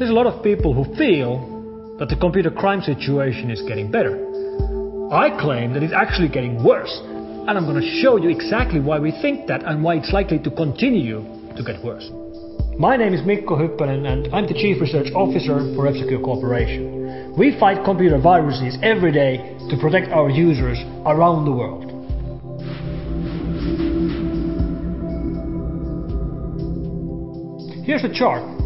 There's a lot of people who feel that the computer crime situation is getting better. I claim that it's actually getting worse, and I'm going to show you exactly why we think that and why it's likely to continue to get worse. My name is Mikko Hyppönen and I'm the Chief Research Officer for F-Secure Corporation. We fight computer viruses every day to protect our users around the world. Here's a chart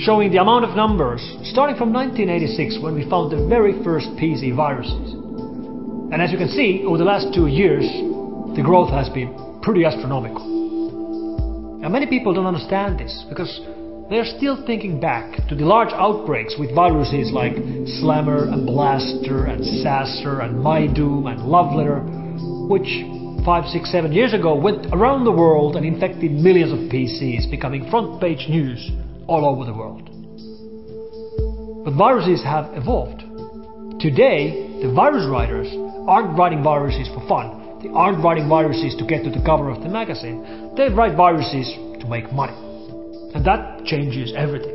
showing the amount of numbers starting from 1986 when we found the very first PC viruses. And as you can see, over the last 2 years, the growth has been pretty astronomical. And many people don't understand this because they're still thinking back to the large outbreaks with viruses like Slammer and Blaster and Sasser and MyDoom and Love Letter, which 5, 6, 7 years ago went around the world and infected millions of PCs, becoming front page news all over the world. But viruses have evolved. Today, the virus writers aren't writing viruses for fun. They aren't writing viruses to get to the cover of the magazine. They write viruses to make money. And that changes everything.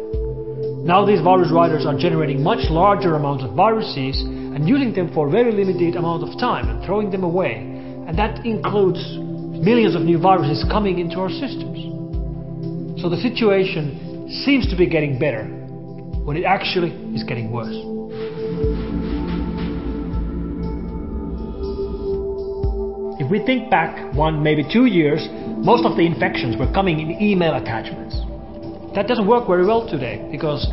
Now these virus writers are generating much larger amounts of viruses and using them for a very limited amount of time and throwing them away. And that includes millions of new viruses coming into our systems. So the situation seems to be getting better when it actually is getting worse. If we think back 1, maybe 2 years, most of the infections were coming in email attachments. That doesn't work very well today because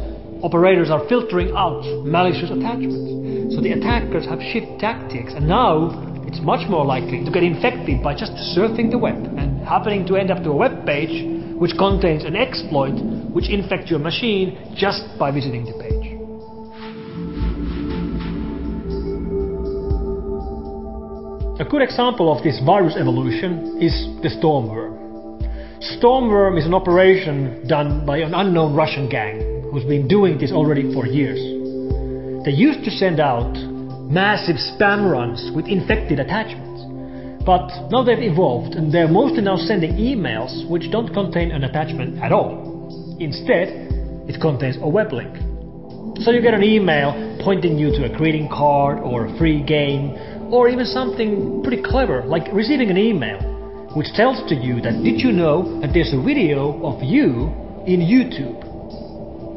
operators are filtering out malicious attachments. So the attackers have shifted tactics, and now it's much more likely to get infected by just surfing the web and happening to end up to a web page which contains an exploit which infects your machine just by visiting the page. A good example of this virus evolution is the Stormworm. Stormworm is an operation done by an unknown Russian gang who's been doing this already for years. They used to send out massive spam runs with infected attachments. But now they've evolved and they're mostly now sending emails which don't contain an attachment at all. Instead, it contains a web link. So you get an email pointing you to a greeting card or a free game, or even something pretty clever like receiving an email which tells to you that did you know that there's a video of you in YouTube.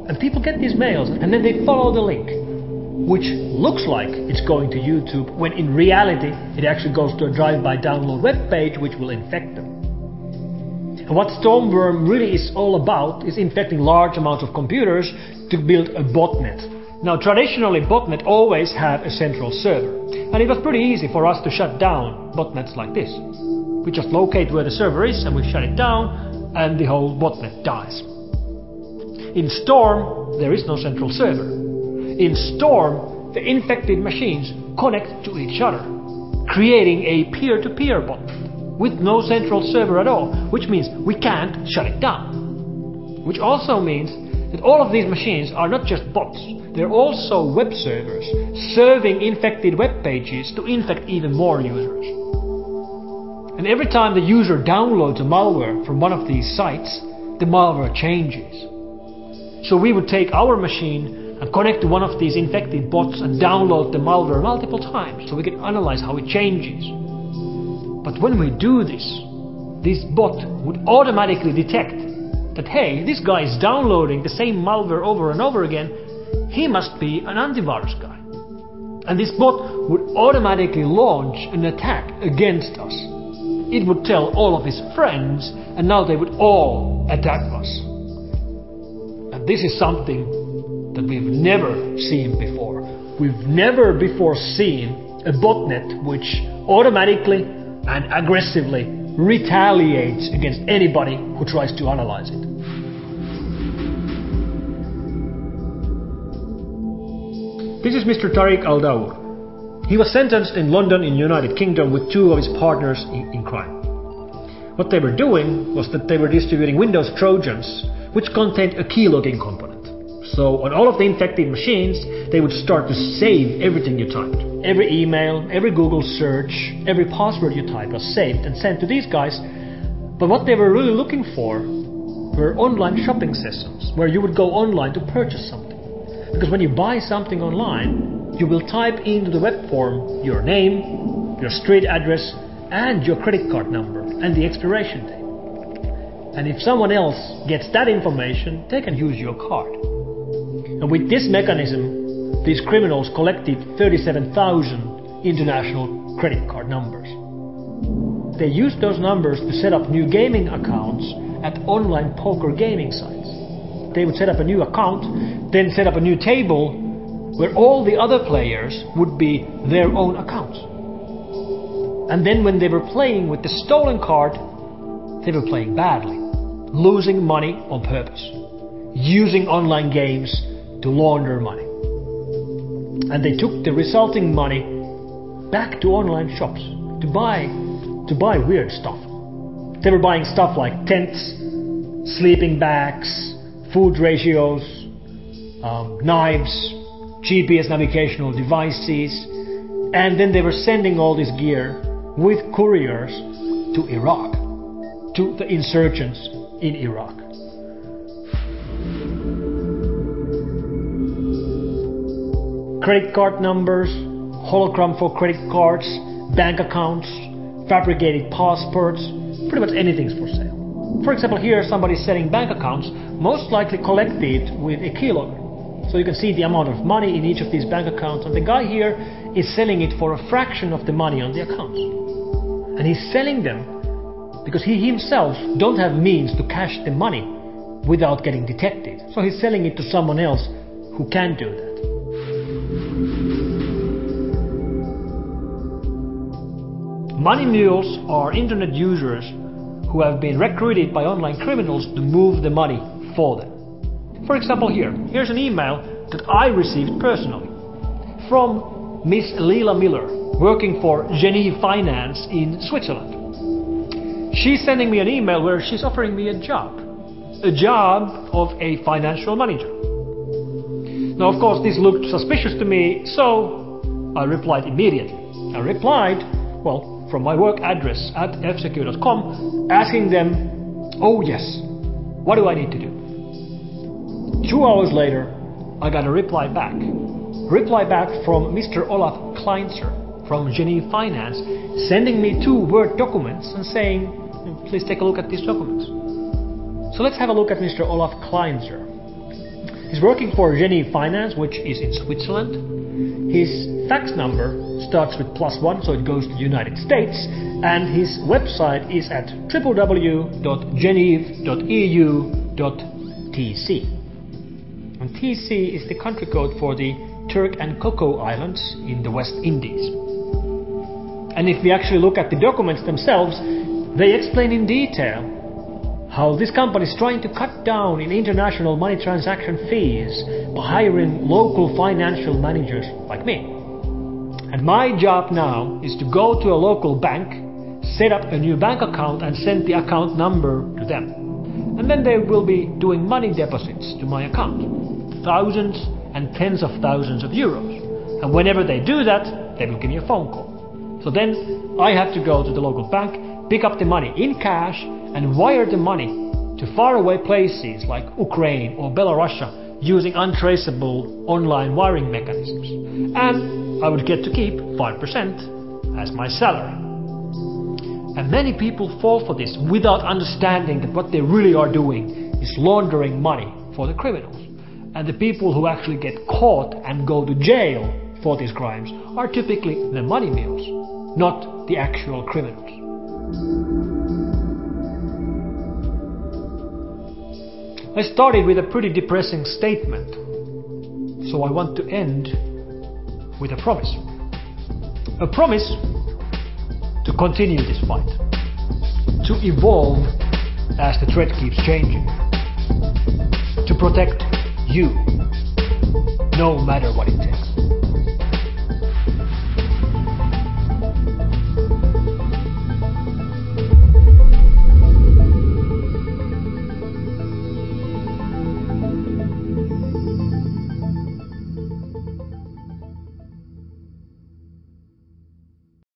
And people get these mails and then they follow the link, which looks like it's going to YouTube when in reality it actually goes to a drive-by download web page which will infect them. And what Stormworm really is all about is infecting large amounts of computers to build a botnet. Now traditionally botnet always have a central server, and it was pretty easy for us to shut down botnets like this. We just locate where the server is and we shut it down and the whole botnet dies. In Storm there is no central server. In Storm the infected machines connect to each other, creating a peer-to-peer botnet with no central server at all, which means we can't shut it down. Which also means that all of these machines are not just bots, they're also web servers serving infected web pages to infect even more users. And every time the user downloads a malware from one of these sites, the malware changes. So we would take our machine and connect to one of these infected bots and download the malware multiple times so we can analyze how it changes. But when we do this bot would automatically detect that hey, this guy is downloading the same malware over and over again, he must be an antivirus guy. And this bot would automatically launch an attack against us. It would tell all of his friends and now they would all attack us. And this is something that we've never seen before. We've never before seen a botnet which automatically and aggressively retaliates against anybody who tries to analyze it. This is Mr. Tariq Al-Dawood. He was sentenced in London in United Kingdom with 2 of his partners in crime. What they were doing was that they were distributing Windows Trojans which contained a keylogging component. So on all of the infected machines, they would start to save everything you typed. Every email, every Google search, every password you typed was saved and sent to these guys. But what they were really looking for were online shopping sessions, where you would go online to purchase something. Because when you buy something online, you will type into the web form your name, your street address, and your credit card number and the expiration date. And if someone else gets that information, they can use your card. And with this mechanism, these criminals collected 37,000 international credit card numbers. They used those numbers to set up new gaming accounts at online poker gaming sites. They would set up a new account, then set up a new table where all the other players would be their own accounts. And then when they were playing with the stolen card, they were playing badly, losing money on purpose, using online games to launder money. And they took the resulting money back to online shops to buy weird stuff. They were buying stuff like tents, sleeping bags, food ratios, knives, GPS navigational devices, and then they were sending all this gear with couriers to Iraq, to the insurgents in Iraq. Credit card numbers, hologram for credit cards, bank accounts, fabricated passports, pretty much anything's for sale. For example, here somebody's selling bank accounts, most likely collected with a keylogger. So you can see the amount of money in each of these bank accounts, and the guy here is selling it for a fraction of the money on the accounts. And he's selling them because he himself don't have means to cash the money without getting detected. So he's selling it to someone else who can do that. Money mules are internet users who have been recruited by online criminals to move the money for them. For example, here's an email that I received personally from Miss Leila Miller, working for Genève Finance in Switzerland. She's sending me an email where she's offering me a job of a financial manager. Now, of course, this looked suspicious to me, so I replied immediately. I replied, from my work address at fsecure.com, asking them, oh yes, what do I need to do? 2 hours later, I got a reply back from Mr. Olaf Kleinzer from Genève Finance, sending me 2 Word documents and saying, please take a look at these documents. So let's have a look at Mr. Olaf Kleinzer. He's working for Genève Finance, which is in Switzerland. His fax number starts with +1, so it goes to the United States, and his website is at www.geneve.eu.tc. And TC is the country code for the Turk and Cocoa Islands in the West Indies. And if we actually look at the documents themselves, they explain in detail how this company is trying to cut down in international money transaction fees by hiring local financial managers like me. And my job now is to go to a local bank, set up a new bank account and send the account number to them. And then they will be doing money deposits to my account, thousands and tens of thousands of euros. And whenever they do that, they will give me a phone call. So then I have to go to the local bank, pick up the money in cash and wire the money to faraway places like Ukraine or Belarus using untraceable online wiring mechanisms. And I would get to keep 5% as my salary. And many people fall for this without understanding that what they really are doing is laundering money for the criminals. And the people who actually get caught and go to jail for these crimes are typically the money mules, not the actual criminals. I started with a pretty depressing statement, so I want to end with a promise. A promise to continue this fight, to evolve as the threat keeps changing, to protect you, no matter what it takes.